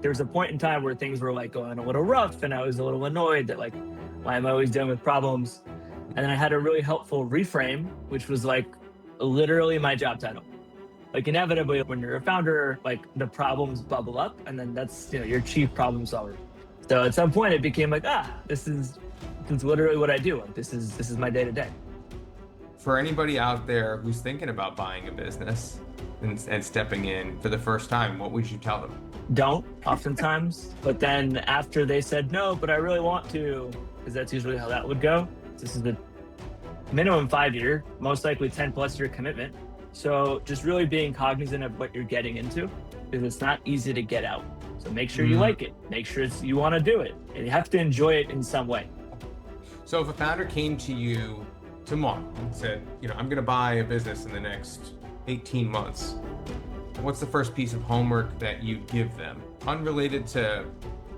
there was a point in time where things were like going a little rough and I was a little annoyed that like, why am I always dealing with problems? And then I had a really helpful reframe, which was like literally my job title. Like inevitably when you're a founder, like the problems bubble up and then that's, your chief problem solver. So at some point it became like, this is literally what I do. Like, this is my day to day. For anybody out there who's thinking about buying a business and stepping in for the first time, what would you tell them? Don't oftentimes, but then after they said no, but I really want to, because that's usually how that would go. This is the minimum 5-year, most likely 10+ year commitment. So just really being cognizant of what you're getting into, because it's not easy to get out. So make sure you like it. Make sure you want to do it. And you have to enjoy it in some way. So if a founder came to you tomorrow and said, I'm going to buy a business in the next 18 months, what's the first piece of homework that you give them? Unrelated to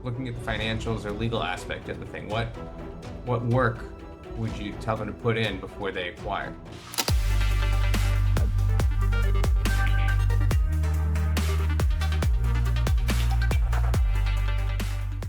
looking at the financials or legal aspect of the thing, what work would you tell them to put in before they acquire?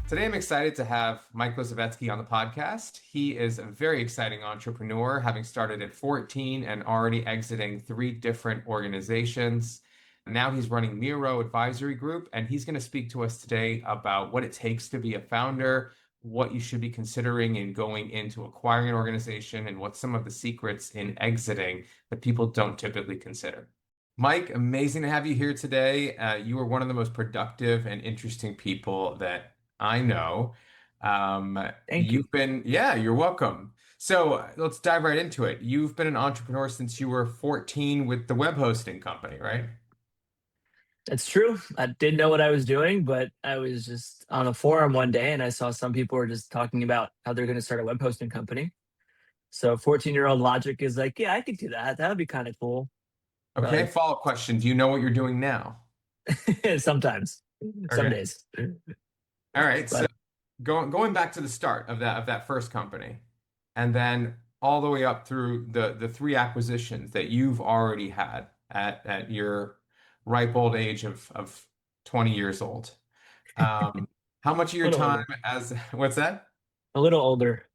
Today, I'm excited to have Mike Lisovetsky on the podcast. He is a very exciting entrepreneur, having started at 14 and already exiting 3 different organizations. Now he's running Miro Advisory Group, and he's going to speak to us today about what it takes to be a founder, what you should be considering in going into acquiring an organization, and what some of the secrets in exiting that people don't typically consider. Mike, amazing to have you here today. You are one of the most productive and interesting people that I know. Thank you. You're welcome. So let's dive right into it. You've been an entrepreneur since you were 14 with the web hosting company, right? That's true. I didn't know what I was doing, but I was just on a forum one day and I saw some people were just talking about how they're going to start a web hosting company. So 14-year-old logic is like, yeah, I could do that. That would be kind of cool. Okay, follow-up question. Do you know what you're doing now? Sometimes, some days. All right. So going back to the start of that first company, and then all the way up through the 3 acquisitions that you've already had at your ripe old age of 20 years old. How much of your time what's that? A little older.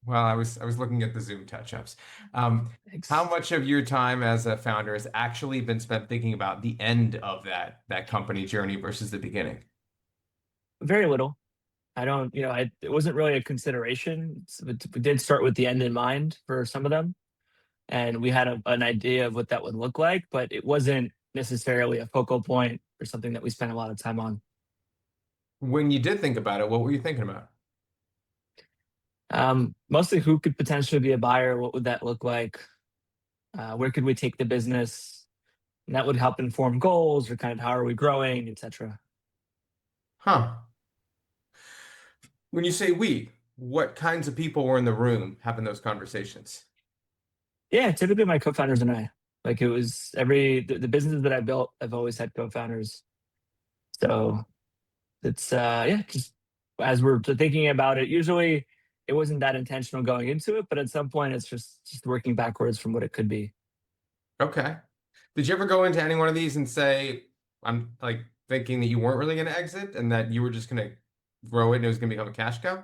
Well, I was looking at the Zoom touch-ups. How much of your time as a founder has actually been spent thinking about the end of that company journey versus the beginning? Very little. I don't, it wasn't really a consideration. We did start with the end in mind for some of them. And we had an idea of what that would look like, but it wasn't necessarily a focal point or something that we spent a lot of time on. When you did think about it, what were you thinking about? Mostly who could potentially be a buyer? What would that look like? Where could we take the business? And that would help inform goals or kind of how are we growing, etc. Huh. When you say we, what kinds of people were in the room having those conversations? Yeah, typically my co-founders and I. Like it was the businesses that I built, I've always had co-founders. So it's just as we're thinking about it, usually it wasn't that intentional going into it, but at some point it's just working backwards from what it could be. Okay. Did you ever go into any one of these and say, I'm like thinking that you weren't really going to exit and that you were just going to grow it and it was going to become a cash cow?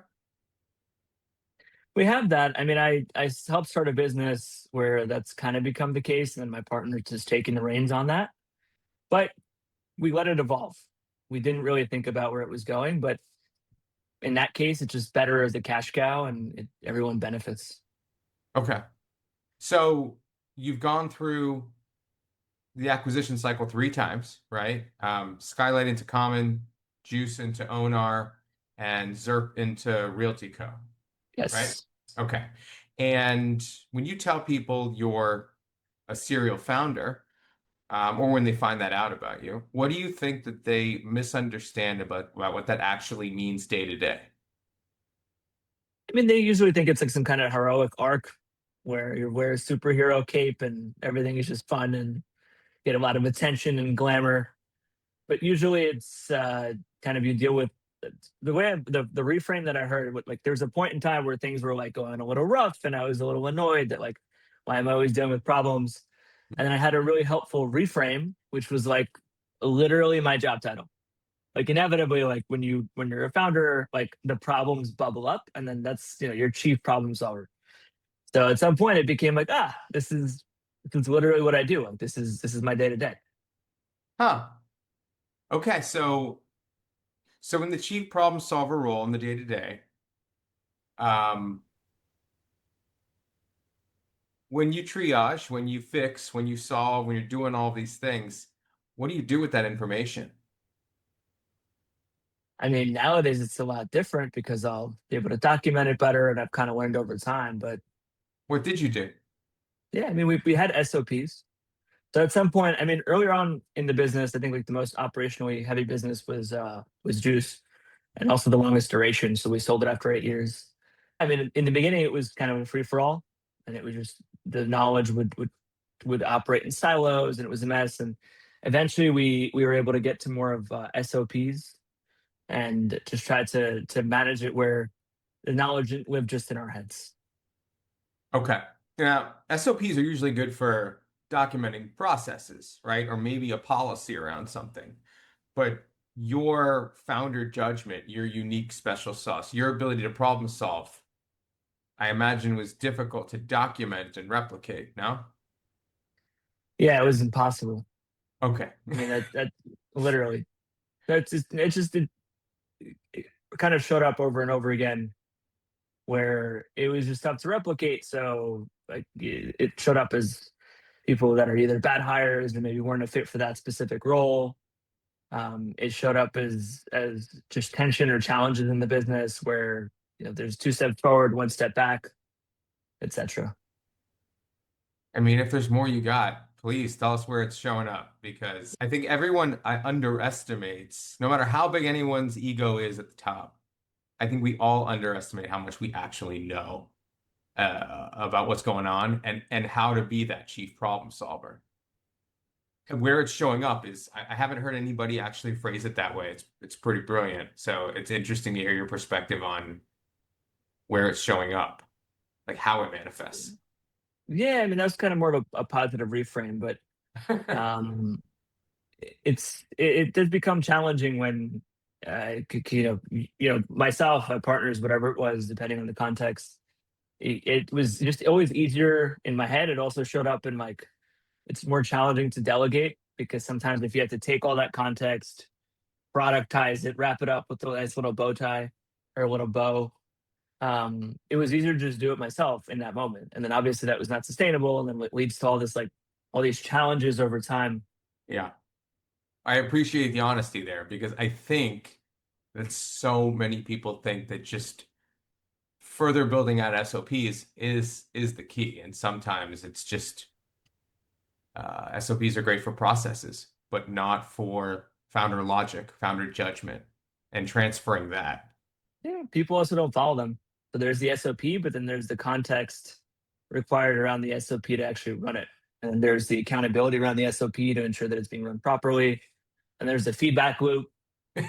We have that. I mean, I helped start a business where that's kind of become the case, and then my partner just taking the reins on that. But we let it evolve. We didn't really think about where it was going, but in that case, it's just better as a cash cow, and everyone benefits. Okay. So you've gone through the acquisition cycle 3 times, right? Skylight into Common, Juice into Onar, and Zerp into Realty Co. Yes. Right? Okay. And when you tell people you're a serial founder, or when they find that out about you, what do you think that they misunderstand about what that actually means day to day? I mean, they usually think it's like some kind of heroic arc where you wear a superhero cape and everything is just fun and get a lot of attention and glamour. But usually it's kind of you deal with the way the reframe that I heard, like there's a point in time where things were like going a little rough and I was a little annoyed that like, why am I always dealing with problems? And then I had a really helpful reframe, which was like literally my job title. like inevitably, like when you're a founder, like the problems bubble up, and then that's your chief problem solver. So at some point, it became like, this is literally what I do. Like this is my day to day. Huh. Okay, so in the chief problem solver role in the day to day, um, when you triage, when you fix, when you solve, when you're doing all these things, what do you do with that information? I mean, nowadays it's a lot different because I'll be able to document it better, and I've kind of learned over time. But What did you do? yeah, I mean, we had SOPs. So at some point, I mean, earlier on in the business, I think like the most operationally heavy business was juice, and also the longest duration. So we sold it after 8 years. I mean, in the beginning, it was kind of a free for all, and it was just the knowledge would operate in silos, and it was a mess. And eventually, we were able to get to more of SOPs and just try to manage it where the knowledge didn't live just in our heads. Okay. Now, SOPs are usually good for documenting processes, right? Or maybe a policy around something. But your founder judgment, your unique special sauce, your ability to problem solve, I imagine was difficult to document and replicate, no? Yeah, it was impossible. Okay. I mean, that literally it kind of showed up over and over again where it was just tough to replicate. So like it showed up as people that are either bad hires or maybe weren't a fit for that specific role. It showed up as just tension or challenges in the business where there's two steps forward, one step back, etc. I mean, if there's more you got, please tell us where it's showing up because I think everyone underestimates, no matter how big anyone's ego is at the top, I think we all underestimate how much we actually know about what's going on and how to be that chief problem solver. And where it's showing up is I haven't heard anybody actually phrase it that way. It's pretty brilliant. So it's interesting to hear your perspective on where it's showing up, like how it manifests. Yeah, I mean that's kind of more of a positive reframe, but um, it does become challenging when myself, my partners, whatever it was, depending on the context. It was just always easier in my head. It also showed up in like it's more challenging to delegate because sometimes if you have to take all that context, productize it, wrap it up with a nice little bow tie or a little bow, it was easier to just do it myself in that moment. And then obviously that was not sustainable, and then it leads to all this like all these challenges over time. Yeah. I appreciate the honesty there because I think that so many people think that just further building out SOPs is the key. And sometimes it's just SOPs are great for processes, but not for founder logic, founder judgment, and transferring that. Yeah, people also don't follow them. So there's the SOP, but then there's the context required around the SOP to actually run it. And there's the accountability around the SOP to ensure that it's being run properly. And there's the feedback loop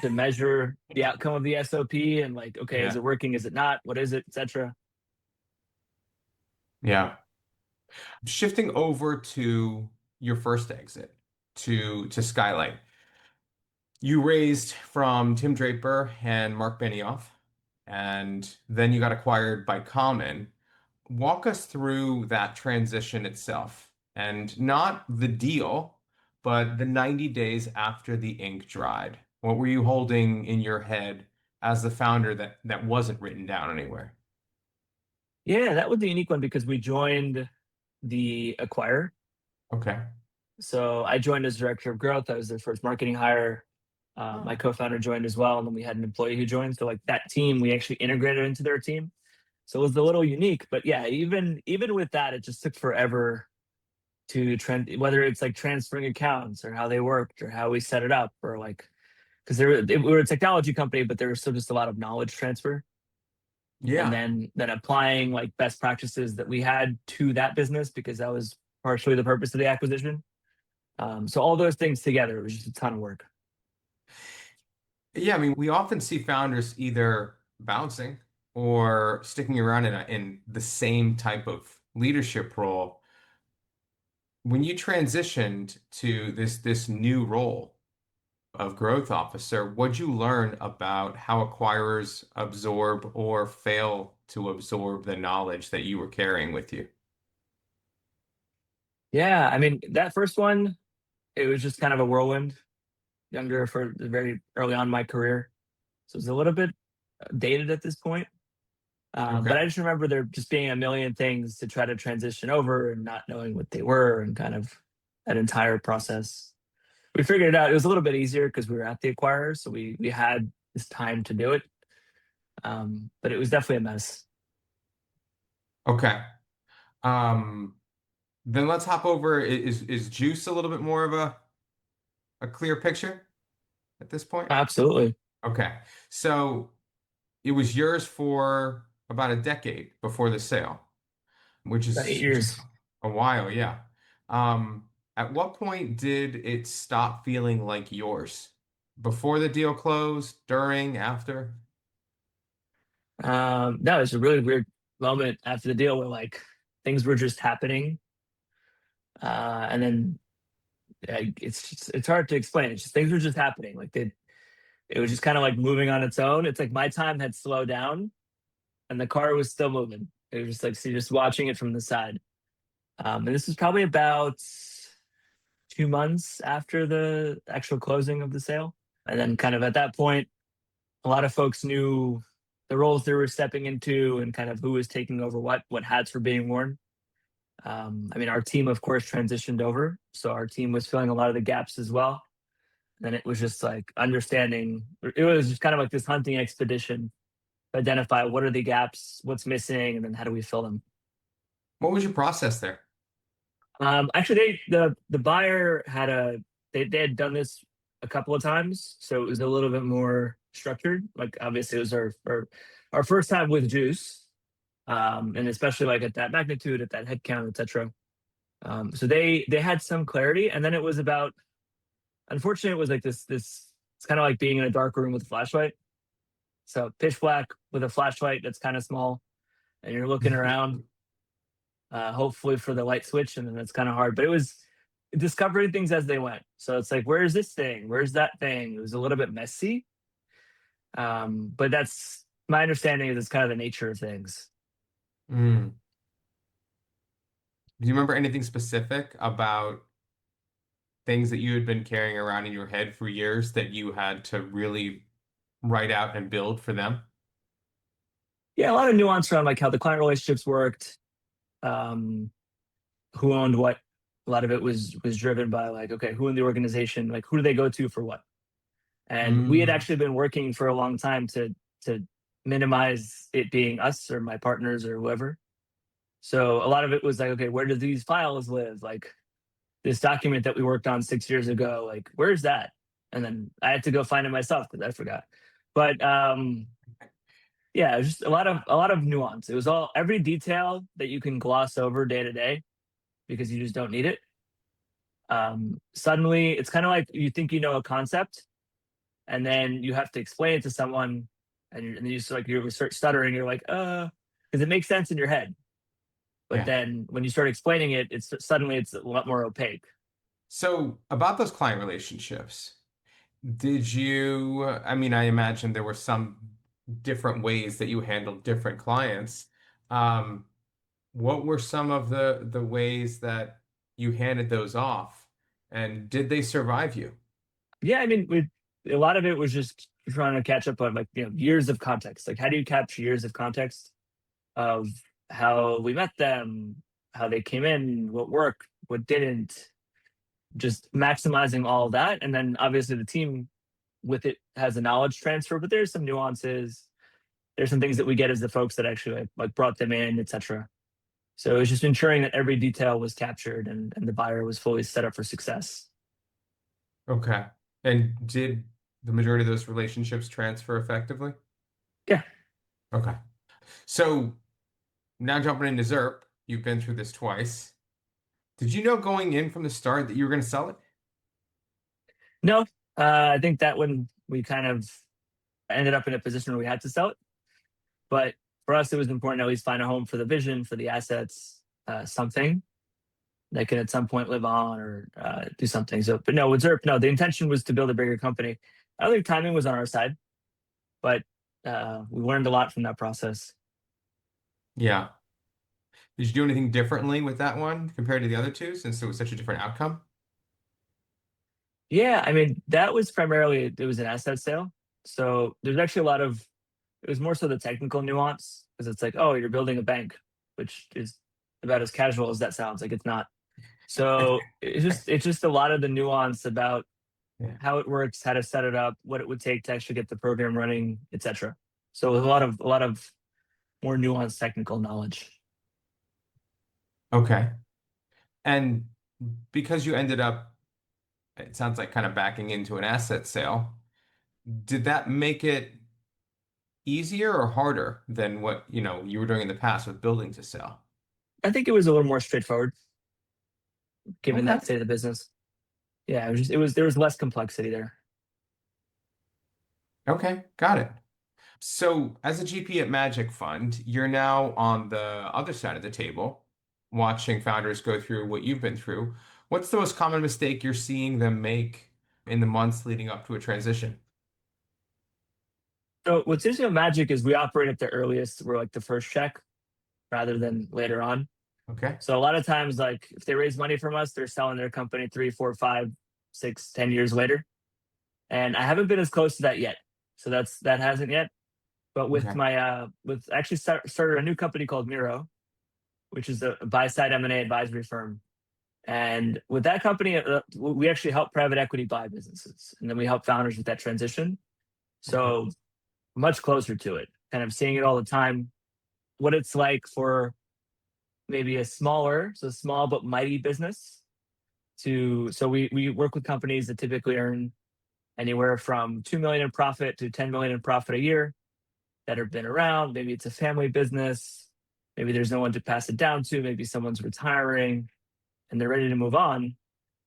to measure the outcome of the SOP and like, okay, is Yeah. it working? Is it not? What is it, etc. Yeah. Shifting over to your first exit to Skylight. You raised from Tim Draper and Mark Benioff, and then you got acquired by Common. Walk us through that transition itself, and not the deal, but the 90 days after the ink dried. What were you holding in your head as the founder that wasn't written down anywhere? Yeah, that was the unique one because we joined the acquirer. Okay. So I joined as director of growth. I was their first marketing hire. My Oh. co-founder joined as well, and then we had an employee who joined. So like that team, we actually integrated into their team. So it was a little unique, but yeah, even with that, it just took forever to trend. Whether it's like transferring accounts or how they worked or how we set it up, or like because we were a technology company, but there was still just a lot of knowledge transfer, and Yeah. then applying like best practices that we had to that business because that was partially the purpose of the acquisition. So all those things together, it was just a ton of work. Yeah, I mean, we often see founders either bouncing or sticking around in the same type of leadership role. When you transitioned to this new role, of growth officer, what'd you learn about how acquirers absorb or fail to absorb the knowledge that you were carrying with you? Yeah, I mean, that first one, it was just kind of a whirlwind, younger for very early on in my career. So it's a little bit dated at this point. But Okay. I just remember there just being a million things to try to transition over and not knowing what they were and kind of that entire process. We figured it out. It was a little bit easier because we were at the acquirer, so we had this time to do it. But it was definitely a mess. Okay. Um, then let's hop over. Is Juice a little bit more of a clear picture at this point? Absolutely. Okay. So it was yours for about a decade before the sale, which About eight is years. a while, yeah. At what point did it stop feeling like yours? Before the deal closed, during, after? No, it was a really weird moment after the deal where like things were just happening. And then it's hard to explain. It's just things were just happening. It was just kind of like moving on its own. It's like my time had slowed down and the car was still moving. It was just like, so you're just watching it from the side. And this was probably about 2 months after the actual closing of the sale. And then kind of at that point, a lot of folks knew the roles they were stepping into and kind of who was taking over what hats were being worn. I mean, our team, of course, transitioned over. So our team was filling a lot of the gaps as well. And it was just like understanding, it was just kind of like this hunting expedition to identify what are the gaps, what's missing, and then how do we fill them. What was your process there? Actually, the buyer had they had done this a couple of times, so it was a little bit more structured. Like obviously, it was our first time with Juice, and especially like at that magnitude, at that head count, etc. So they had some clarity, and then it was about. Unfortunately, it was like this. It's kind of like being in a dark room with a flashlight. So pitch black with a flashlight that's kind of small, and you're looking around, hopefully for the light switch, and then it's kind of hard. But it was discovering things as they went. So it's like, where's this thing? Where's that thing? It was a little bit messy, but that's my understanding is it's kind of the nature of things. Mm. Do you remember anything specific about things that you had been carrying around in your head for years that you had to really write out and build for them? Yeah, a lot of nuance around like how the client relationships worked, um, who owned what. A lot of it was driven by like, okay, who in the organization, like who do they go to for what? And we had Mm. actually been working for a long time to minimize it being us or my partners or whoever. So a lot of it was like, okay, where do these files live? Like this document that we worked on 6 years ago, like where's that? And then I had to go find it myself because I forgot. But yeah, it was just a lot of nuance. It was all every detail that you can gloss over day to day because you just don't need it. Suddenly, it's kind of like you think you know a concept, and then you have to explain it to someone, and you just like you start stuttering. You're like, because it makes sense in your head, but Yeah. then when you start explaining it, it's suddenly it's a lot more opaque. So about those client relationships, did you, I mean, I imagine there were some different ways that you handled different clients. Um, what were some of the ways that you handed those off, and did they survive you? Yeah, I mean, a lot of it was just trying to catch up on like years of context. Like, how do you capture years of context of how we met them, how they came in, what worked, what didn't, just maximizing all of that. And then obviously the team with it has a knowledge transfer, but there's some nuances. There's some things that we get as the folks that actually like brought them in, etc. So it's just ensuring that every detail was captured and the buyer was fully set up for success. Okay. And did the majority of those relationships transfer effectively? Yeah. Okay. So now jumping into ZERP, you've been through this twice. Did you know going in from the start that you were going to sell it? No, I think that when we kind of ended up in a position where we had to sell it, but for us, it was important to at least find a home for the vision, for the assets, something. that can at some point live on or do something. So, but no, with ZERP, no, the intention was to build a bigger company. I don't think timing was on our side, but we learned a lot from that process. Yeah. Did you do anything differently with that one compared to the other two since it was such a different outcome? Yeah, I mean, that was primarily, it was an asset sale. So there's actually a lot of, it was more so the technical nuance because it's like, oh, you're building a bank, which is about as casual as that sounds. Like it's not. So it's just a lot of the nuance about Yeah. how it works, how to set it up, what it would take to actually get the program running, etc. So a lot of more nuanced technical knowledge. Okay. And because you ended up, it sounds like kind of backing into an asset sale, did that make it easier or harder than what, you were doing in the past with building to sell? I think it was a little more straightforward given Okay. that state of the business. Yeah, there was less complexity there. Okay, got it. So, as a GP at Magic Fund, you're now on the other side of the table, watching founders go through what you've been through. What's the most common mistake you're seeing them make in the months leading up to a transition? So what's interesting about Magic is we operate at the earliest. We're like the first check rather than later on. Okay. So a lot of times, like if they raise money from us, they're selling their company 3, 4, 5, 6, 10 years later. And I haven't been as close to that yet. So that hasn't yet. But with Okay. my with actually started a new company called Miro, which is a buy side M&A advisory firm. And with that company, we actually help private equity buy businesses, and then we help founders with that transition. Okay. So much closer to it, kind of seeing it all the time, what it's like for maybe so small but mighty business so we work with companies that typically earn anywhere from 2 million in profit to 10 million in profit a year that have been around. Maybe it's a family business. Maybe there's no one to pass it down to. Maybe someone's retiring and they're ready to move on.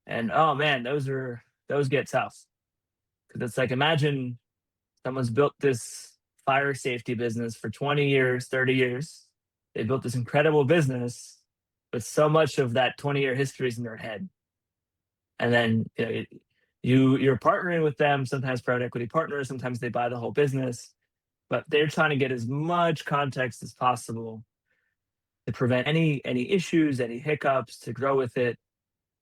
And oh man, those get tough. Because it's like imagine someone's built this fire safety business for 20 years, 30 years. They built this incredible business, but so much of that 20-year history is in their head. And then you're partnering with them, sometimes private equity partners, sometimes they buy the whole business, but they're trying to get as much context as possible to prevent any issues, any hiccups, to grow with it.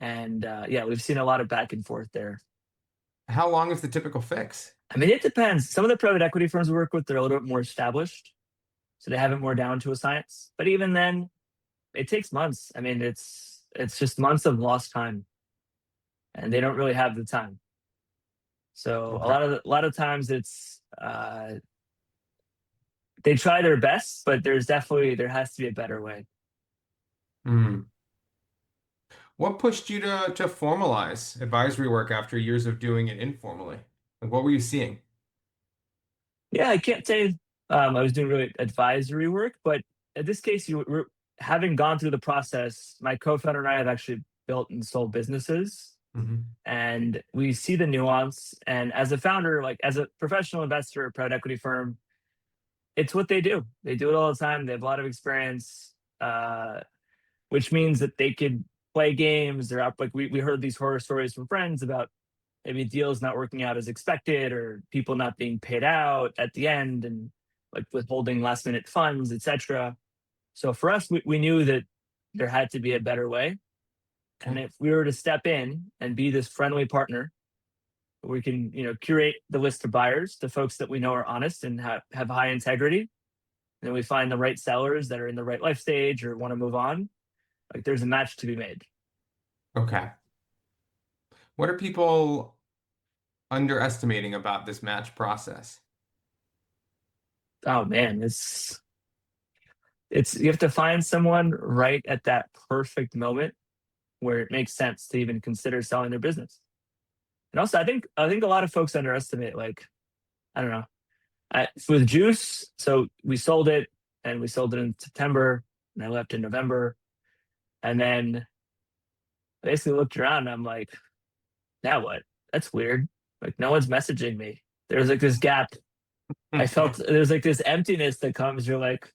And yeah, we've seen a lot of back and forth there. How long is the typical fix? I mean, it depends. Some of the private equity firms we work with, they're a little bit more established, so they have it more down to a science. But even then, it takes months. I mean, it's just months of lost time, and they don't really have the time. So Okay. a lot of times it's they try their best, but there has to be a better way. Hmm. What pushed you to formalize advisory work after years of doing it informally? Like, what were you seeing? Yeah, I can't say I was doing really advisory work, but in this case, having gone through the process, my co-founder and I have actually built and sold businesses, Hmm. and we see the nuance. And as a founder, like as a professional investor, private equity firm, it's what they do. They do it all the time. They have a lot of experience, which means that they could play games. They're up like we heard these horror stories from friends about maybe deals not working out as expected or people not being paid out at the end and like withholding last minute funds, etc. So for us, we knew that there had to be a better way. And Okay. if we were to step in and be this friendly partner, we can, curate the list of buyers, the folks that we know are honest and have high integrity. And then we find the right sellers that are in the right life stage or want to move on. Like there's a match to be made. Okay. What are people underestimating about this match process? Oh man, it's you have to find someone right at that perfect moment where it makes sense to even consider selling their business. And also, I think a lot of folks underestimate. Like, I don't know, with Juice. So we sold it, and we sold it in September, and I left in November, and then basically looked around. And I'm like, now what? That's weird. Like, no one's messaging me. There's like this gap. I felt there's like this emptiness that comes. You're like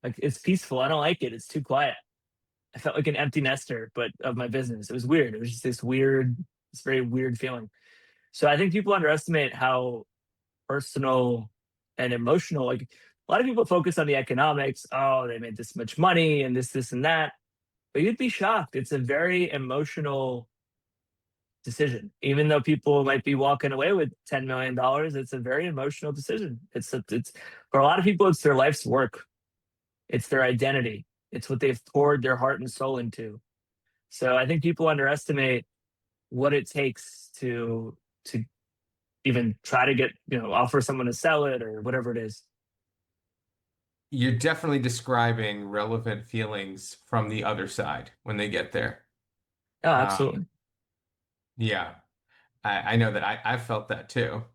it's peaceful. I don't like it. It's too quiet. I felt like an empty nester, but of my business. It was weird. It was just this very weird feeling. So I think people underestimate how personal and emotional. Like a lot of people focus on the economics. Oh, they made this much money and this and that. But you'd be shocked. It's a very emotional decision. Even though people might be walking away with $10 million, it's a very emotional decision. It's for a lot of people, it's their life's work. It's their identity. It's what they've poured their heart and soul into. So I think people underestimate what it takes to even try to get, offer someone to sell it or whatever it is. You're definitely describing relevant feelings from the other side when they get there. Oh, Um, absolutely. yeah, I know that I've felt that too.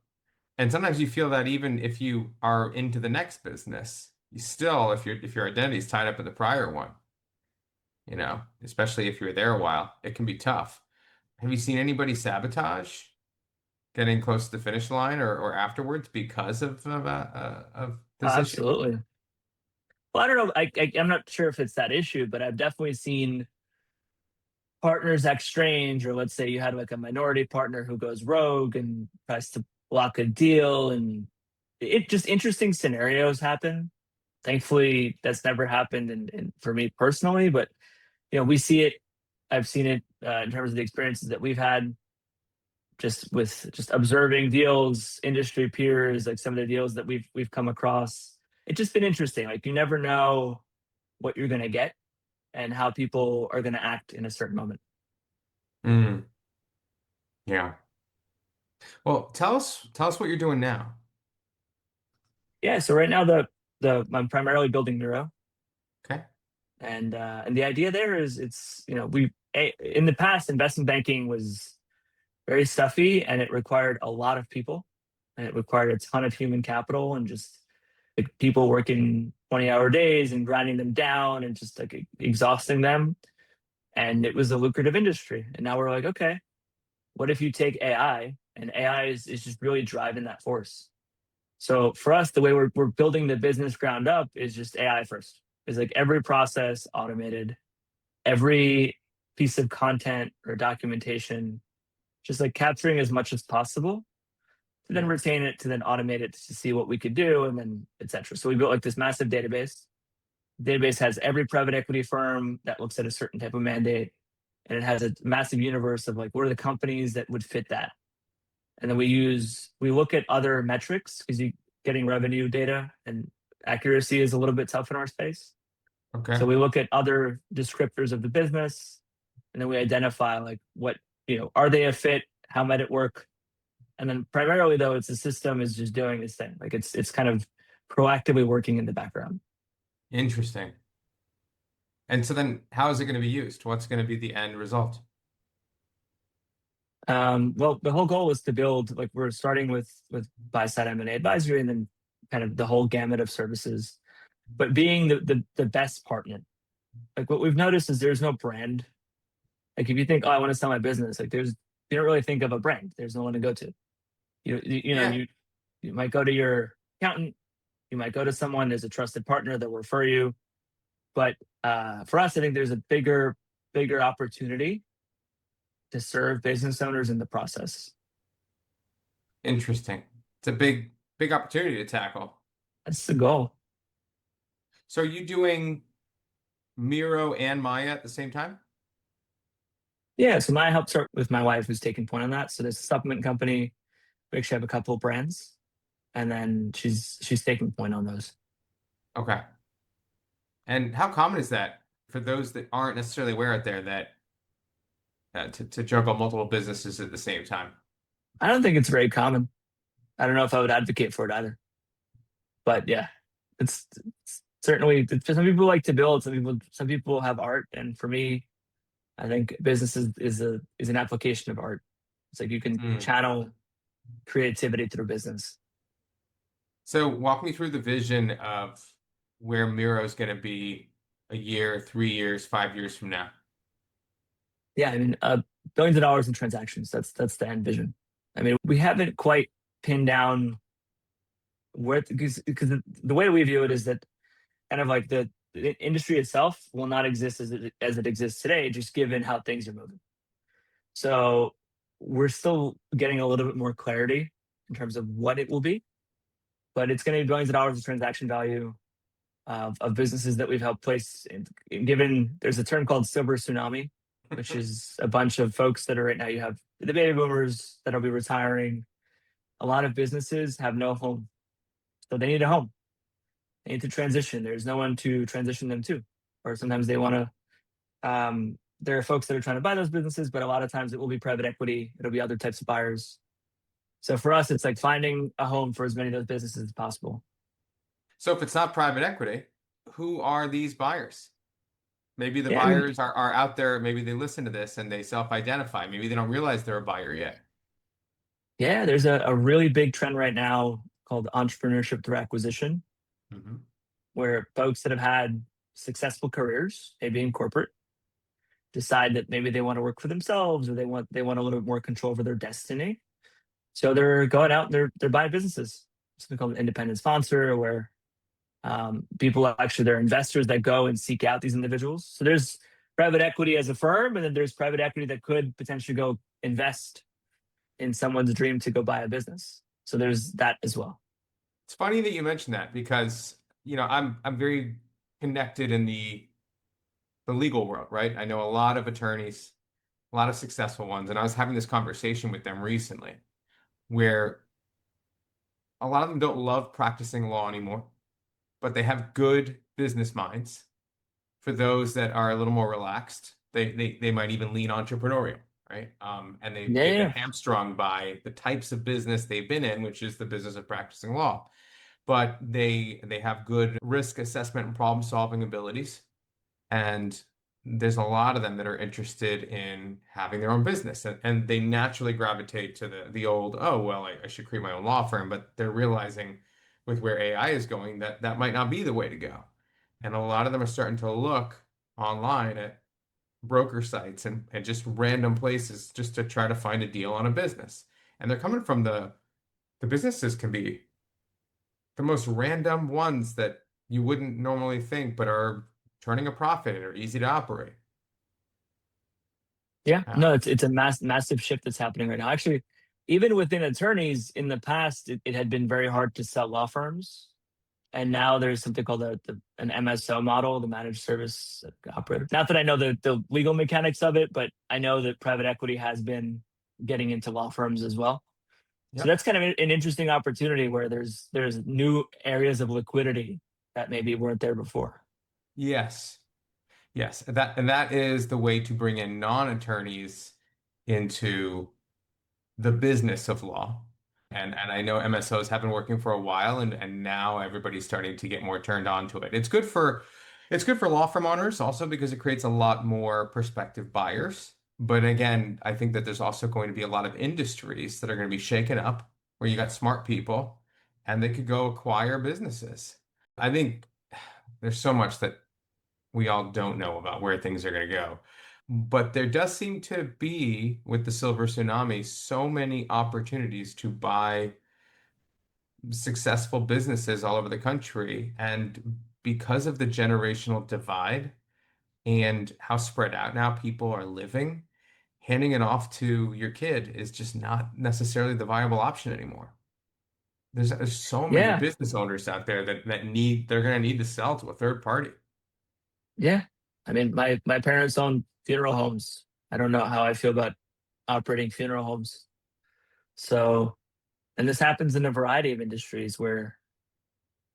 And sometimes you feel that even if you are into the next business, you still, if your identity is tied up in the prior one, especially if you're there a while, it can be tough. Have you seen anybody sabotage getting close to the finish line or afterwards because of Oh, this issue? absolutely. Well, I don't know. I'm not sure if it's that issue, but I've definitely seen partners act strange, or let's say you had like a minority partner who goes rogue and tries to block a deal, and it just interesting scenarios happen. Thankfully, that's never happened, and for me personally, but we see it. I've seen it in terms of the experiences that we've had, just with just observing deals, industry peers, like some of the deals that we've come across. It's just been interesting. Like you never know what you're going to get and how people are going to act in a certain moment. Mm, yeah. Well, tell us what you're doing now. Yeah. So right now, the I'm primarily building Miro, Okay. and the idea there is it's in the past investment banking was very stuffy and it required a lot of people and it required a ton of human capital and just like people working 20-hour days and grinding them down and just like exhausting them. And it was a lucrative industry. And now we're like, okay, what if you take AI and AI is just really driving that force? So for us, the way we're building the business ground up is just AI first. Is like every process automated, every piece of content or documentation, just like capturing as much as possible to then Yeah. retain it, to then automate it to see what we could do, and then etc. So we built like this massive database. The database has every private equity firm that looks at a certain type of mandate, and it has a massive universe of like what are the companies that would fit that. And then we look at other metrics because you getting revenue data and accuracy is a little bit tough in our space. Okay. So we look at other descriptors of the business, and then we identify like what are they a fit? How might it work? And then primarily though, it's the system is just doing its thing. Like it's kind of proactively working in the background. Interesting. And so then how is it going to be used? What's going to be the end result? Well, the whole goal is to build like we're starting with buy side M&A advisory, and then kind of the whole gamut of services, but being the best partner. Like what we've noticed is there's no brand. Like if you think, oh, I want to sell my business, like you don't really think of a brand. There's no one to go to. Yeah. You might go to your accountant. You might go to someone as a trusted partner that will refer you. But for us, I think there's a bigger opportunity to serve business owners in the process. Interesting. It's a big opportunity to tackle. That's the goal. So are you doing Miro and Maya at the same time? Yeah. So my help start with my wife, who's taking point on that. So there's a supplement company. We actually have a couple of brands, and then she's taking point on those. Okay. And how common is that for those that aren't necessarily aware out there that to juggle multiple businesses at the same time? I don't think it's very common. I don't know if I would advocate for it either. But yeah, it's certainly some people like to build. Some people have art, and for me, I think business is an application of art. It's like you can Hmm. channel creativity through business. So walk me through the vision of where Miro is going to be a year, 3 years, 5 years from now. Yeah, I mean, billions of dollars in transactions. That's the end vision. I mean, we haven't quite pinned down where because the way we view it is that kind of like the industry itself will not exist as it exists today, just given how things are moving. So we're still getting a little bit more clarity in terms of what it will be, but it's going to be billions of dollars of transaction value of businesses that we've helped place. Given there's a term called silver tsunami, which is a bunch of folks that are right now, you have the baby boomers that'll be retiring. A lot of businesses have no home, so they need a home. They need to transition. There's no one to transition them to, or sometimes they want to. There are folks that are trying to buy those businesses, but a lot of times it will be private equity. It'll be other types of buyers. So for us, it's like finding a home for as many of those businesses as possible. So if it's not private equity, who are these buyers? Maybe the Yeah, I mean, buyers are out there. Maybe they listen to this and they self-identify. Maybe they don't realize they're a buyer yet. yeah, there's a really big trend right now called entrepreneurship through acquisition, Mhm. where folks that have had successful careers, maybe in corporate, decide that maybe they want to work for themselves or they want a little bit more control over their destiny. So they're going out and they're buying businesses. Something called an independent sponsor, where people actually they're investors that go and seek out these individuals. So there's private equity as a firm, and then there's private equity that could potentially go invest in someone's dream to go buy a business. So there's that as well. It's funny that you mentioned that because, I'm very connected in the legal world, right? I know a lot of attorneys, a lot of successful ones, and I was having this conversation with them recently where a lot of them don't love practicing law anymore, but they have good business minds. For those that are a little more relaxed, they might even lean entrepreneurial, right? And Yeah, they've been yeah, hamstrung by the types of business they've been in, which is the business of practicing law. But they have good risk assessment and problem solving abilities. And there's a lot of them that are interested in having their own business, and they naturally gravitate to the old, oh, well, I should create my own law firm, but they're realizing with where AI is going that that might not be the way to go. And a lot of them are starting to look online at broker sites and just random places just to try to find a deal on a business. And they're coming from the businesses can be the most random ones that you wouldn't normally think, but are turning a profit and are easy to operate. yeah. Uh, No, it's a massive shift that's happening right now. Actually, even within attorneys, in the past, it had been very hard to sell law firms, and now there's something called an MSO model, the managed service operator. Not that I know the legal mechanics of it, but I know that private equity has been getting into law firms as well. So yep. that's kind of an interesting opportunity where there's new areas of liquidity that maybe weren't there before. Yes. Yes. And that is the way to bring in non-attorneys into the business of law. And I know MSOs have been working for a while, and now everybody's starting to get more turned on to it. It's good for law firm owners also because it creates a lot more prospective buyers. But again, I think that there's also going to be a lot of industries that are going to be shaken up where you got smart people and they could go acquire businesses. I think there's so much that we all don't know about where things are going to go. But there does seem to be, with the silver tsunami, so many opportunities to buy successful businesses all over the country. And because of the generational divide and how spread out now people are living, handing it off to your kid is just not necessarily the viable option anymore. There's so many Yeah, business owners out there they're going to need to sell to a third party. yeah. I mean, my parents own funeral homes. I don't know how I feel about operating funeral homes. So, and this happens in a variety of industries where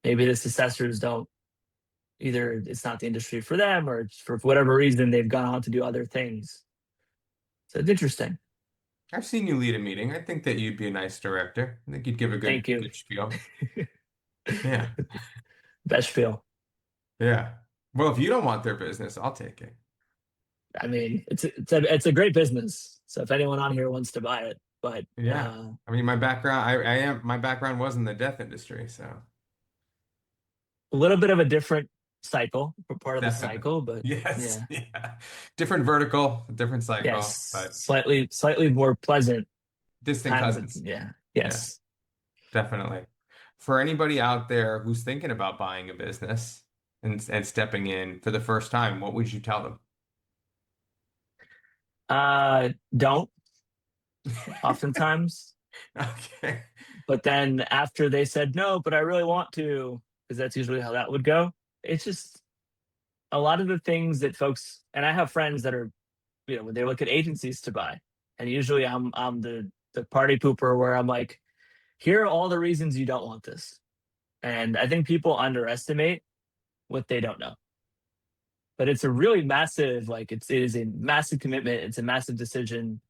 maybe the successors don't either it's not the industry for them or it's for whatever reason they've gone on to do other things. So it's interesting. I've seen you lead a meeting. I think that you'd be a nice director. I think you'd give a good Thank you. good spiel. Yeah. Best feel. Yeah. Well, if you don't want their business, I'll take it. I mean, it's a great business. So if anyone on here wants to buy it, but Yeah. I mean, my background was in the death industry, so a little bit of a different cycle, part of the definitely. cycle, but Yes. yeah, Yeah. Different vertical, different cycle, yes, but slightly more pleasant distant times. cousins. Yeah, Yeah, yes, definitely. For anybody out there who's thinking about buying a business, and stepping in for the first time, what would you tell them? Don't oftentimes, Okay. but then after they said no, but I really want to, because that's usually how that would go. It's just a lot of the things that folks, and I have friends that are, when they look at agencies to buy, and usually I'm the party pooper where I'm like, here are all the reasons you don't want this. And I think people underestimate what they don't know. But it's a really massive, like it is a massive commitment. It's a massive decision.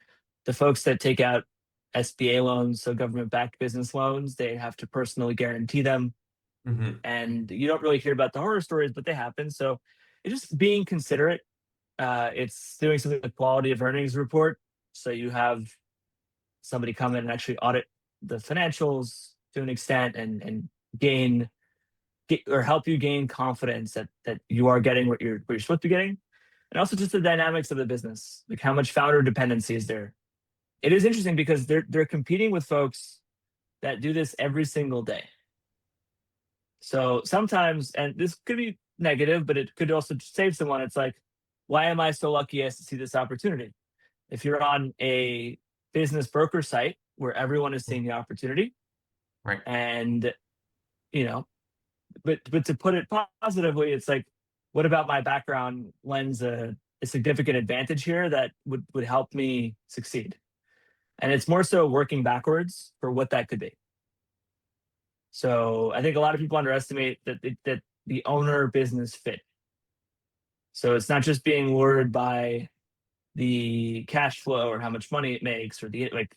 The folks that take out SBA loans, so government-backed business loans, they have to personally guarantee them. Hmm. And you don't really hear about the horror stories, but they happen. So it's just being considerate. It's doing something like quality of earnings report. So you have somebody come in and actually audit the financials to an extent and gain or help you gain confidence that you are getting what you're supposed to be getting, and also just the dynamics of the business, like how much founder dependency is there. It is interesting because they're competing with folks that do this every single day. So sometimes, and this could be negative, but it could also save someone. It's like, why am I so lucky as to see this opportunity? If you're on a business broker site where everyone is seeing the opportunity, Right. and you know, but to put it positively, it's like, what about my background lends a significant advantage here that would help me succeed? And it's more so working backwards for what that could be. So I think a lot of people underestimate that the owner business fit. So it's not just being lured by the cash flow or how much money it makes, or the like,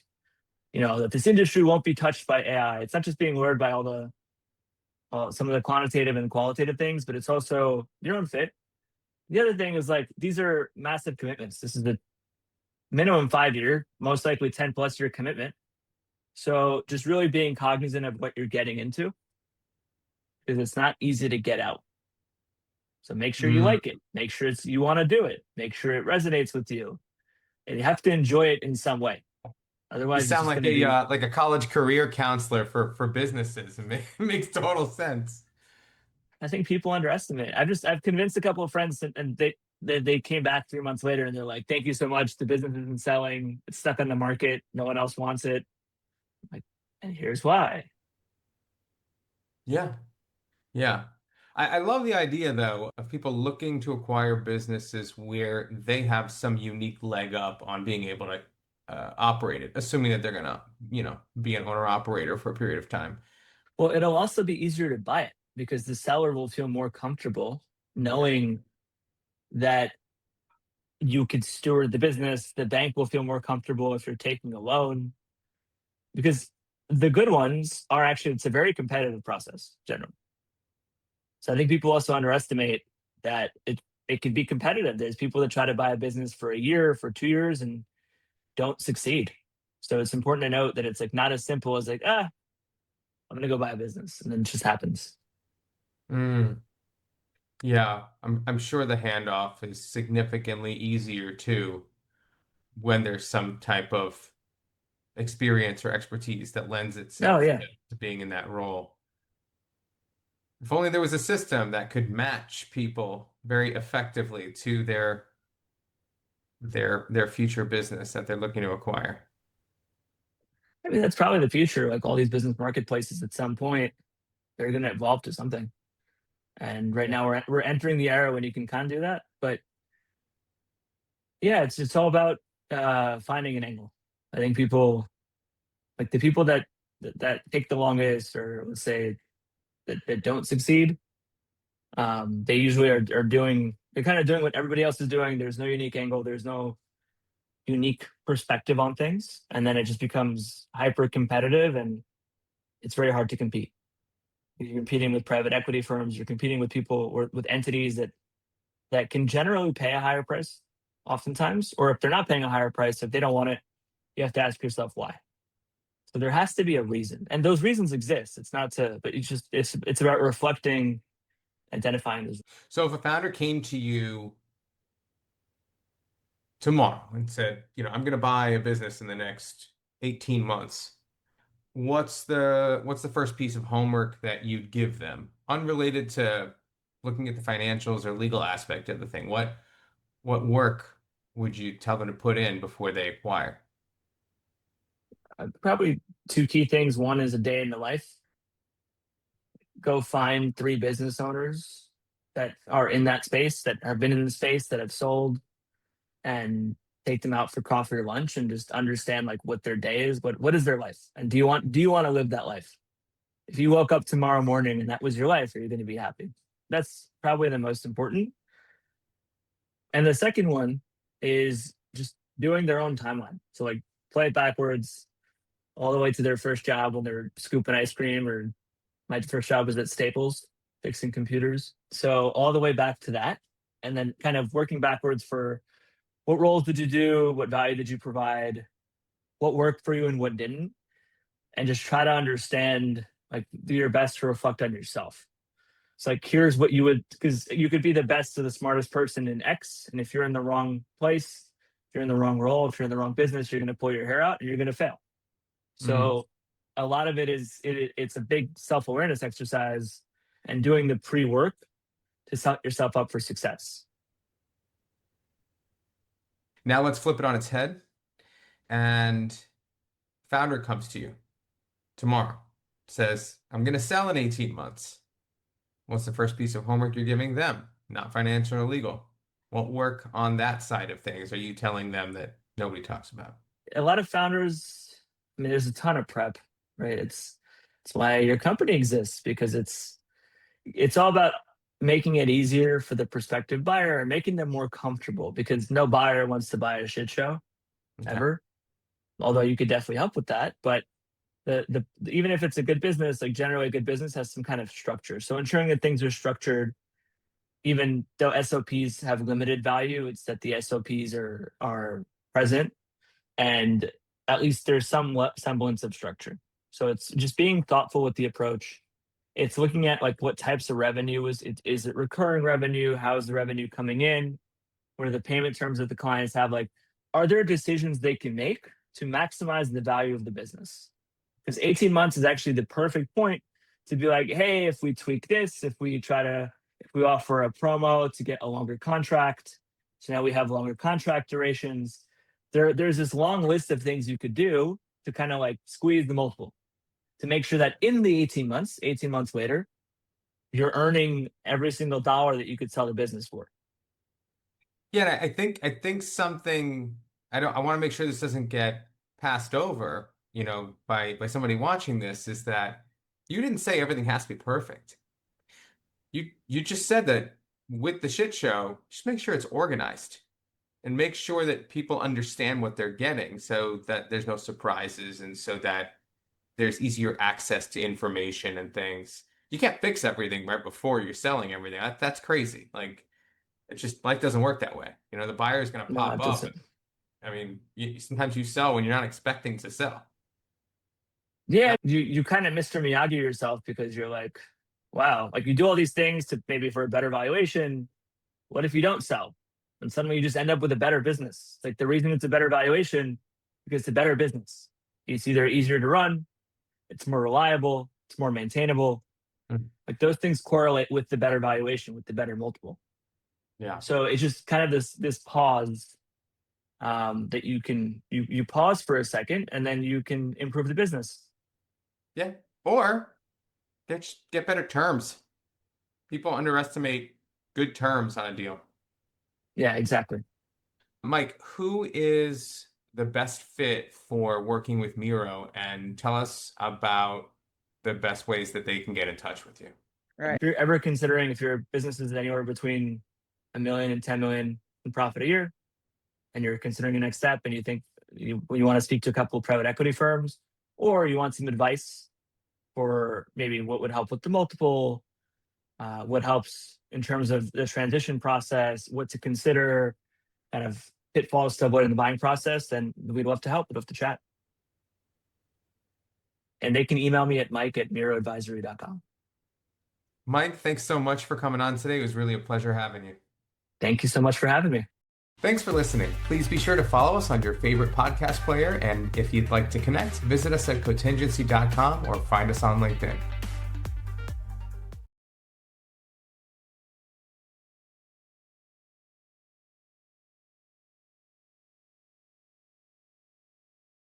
that this industry won't be touched by AI. It's not just being lured by all the some of the quantitative and qualitative things, but it's also your own fit. The other thing is, like, these are massive commitments. This is the minimum 5 year, most likely 10+ year commitment. So just really being cognizant of what you're getting into, because it's not easy to get out. So make sure you Mm. like it. Make sure you want to do it. Make sure it resonates with you. And you have to enjoy it in some way. You Otherwise, it's sound just going to be. like a college career counselor for businesses. It makes total sense. I think people underestimate it. I've convinced a couple of friends, and they came back 3 months later and they're like, "Thank you so much. The business isn't selling. It's stuck on the market. No one else wants it." Like, and here's why. Yeah. Yeah. I love the idea, though, of people looking to acquire businesses where they have some unique leg up on being able to operate it, assuming that they're gonna, be an owner operator for a period of time. Well, it'll also be easier to buy it because the seller will feel more comfortable knowing that you could steward the business. The bank will feel more comfortable if you're taking a loan, because the good ones are actually, it's a very competitive process generally. So I think people also underestimate that it can be competitive. There's people that try to buy a business for a year, for 2 years, and don't succeed. So it's important to note that it's like not as simple as like, I'm gonna go buy a business, and then it just happens. Mm, yeah, I'm sure the handoff is significantly easier too when there's some type of experience or expertise that lends Oh itself yeah. to being in that role. If only there was a system that could match people very effectively to their future business that they're looking to acquire. I mean, that's probably the future. Like all these business marketplaces at some point, they're gonna evolve to something. And right Yeah. now we're entering the era when you can kind of do that. But yeah, it's all about finding an angle. I think people, like the people that take the longest, or let's say that don't succeed, they usually are doing, they're kind of doing what everybody else is doing. There's no unique angle, there's no unique perspective on things, and then it just becomes hyper competitive, and it's very hard to compete. You're competing with private equity firms, you're competing with people or with entities that can generally pay a higher price oftentimes, or if they're not paying a higher price, if they don't want it, you have to ask yourself why. So there has to be a reason, and those reasons exist. It's not to, but it's about reflecting, identifying those. So if a founder came to you tomorrow and said, I'm going to buy a business in the next 18 months, what's the first piece of homework that you'd give them, unrelated to looking at the financials or legal aspect of the thing, what work would you tell them to put in before they acquire? Probably two key things. One is a day in the life. Go find three business owners that are in that space, that have been in the space, that have sold, and take them out for coffee or lunch and just understand like what their day is, what is their life, and do you want to live that life? If you woke up tomorrow morning and that was your life, are you going to be happy? That's probably the most important. And the second one is just doing their own timeline. So like play it backwards all the way to their first job when they're scooping ice cream, or my first job was at Staples fixing computers. So all the way back to that, and then kind of working backwards for what roles did you do? What value did you provide? What worked for you and what didn't? And just try to understand, like, do your best to reflect on yourself. It's like, here's what you would, because you could be the best or the smartest person in X. And if you're in the wrong place, if you're in the wrong role, if you're in the wrong business, you're going to pull your hair out and you're going to fail. So a lot of it is, it's a big self-awareness exercise and doing the pre-work to set yourself up for success. Now let's flip it on its head. And founder comes to you tomorrow, says, I'm going to sell in 18 months. What's the first piece of homework you're giving them? Not financial or legal. What work on that side of things are you telling them that nobody talks about? A lot of founders, I mean, there's a ton of prep, right? It's why your company exists, because it's all about making it easier for the prospective buyer and making them more comfortable, because no buyer wants to buy a shit show ever. Although you could definitely help with that, but the even if it's a good business, like generally a good business has some kind of structure. So ensuring that things are structured, even though SOPs have limited value, it's that the SOPs are present, and at least there's some semblance of structure. So it's just being thoughtful with the approach. It's looking at like what types of revenue is it recurring revenue? How is the revenue coming in? What are the payment terms that the clients have? Like, are there decisions they can make to maximize the value of the business? Because 18 months is actually the perfect point to be like, hey, if we tweak this, if we offer a promo to get a longer contract, so now we have longer contract durations. There's this long list of things you could do to kind of like squeeze the multiple, to make sure that in the 18 months later, you're earning every single dollar that you could sell the business for. Yeah, I think something I want to make sure this doesn't get passed over, by somebody watching this, is that you didn't say everything has to be perfect. You just said that with the shit show, just make sure it's organized and make sure that people understand what they're getting, so that there's no surprises and so that there's easier access to information and things. You can't fix everything right before you're selling everything. That's crazy. Like, it's just, life doesn't work that way. The buyer is going to pop up. I mean, sometimes you sell when you're not expecting to sell. Yeah, you kind of Mr. Miyagi yourself, because you're like, wow, like you do all these things to maybe for a better valuation. What if you don't sell? And suddenly you just end up with a better business. It's like the reason it's a better valuation, because it's a better business. It's either easier to run, it's more reliable, it's more maintainable. Like those things correlate with the better valuation, with the better multiple. Yeah. So it's just kind of this pause that you pause for a second, and then you can improve the business. Yeah. Or get better terms. People underestimate good terms on a deal. Yeah, exactly. Mike, who is the best fit for working with Miro, and tell us about the best ways that they can get in touch with you. Right. If you're ever considering, if your business is anywhere between $1 million and 10 million in profit a year, and you're considering the next step, and you think you want to speak to a couple of private equity firms, or you want some advice for maybe what would help with the multiple, what helps in terms of the transition process, what to consider, kind of pitfalls to avoid in the buying process, then we'd love to help. We'd love to chat. And they can email me at mike@miroadvisory.com. Mike, thanks so much for coming on today. It was really a pleasure having you. Thank you so much for having me. Thanks for listening. Please be sure to follow us on your favorite podcast player. And if you'd like to connect, visit us at contingency.com or find us on LinkedIn.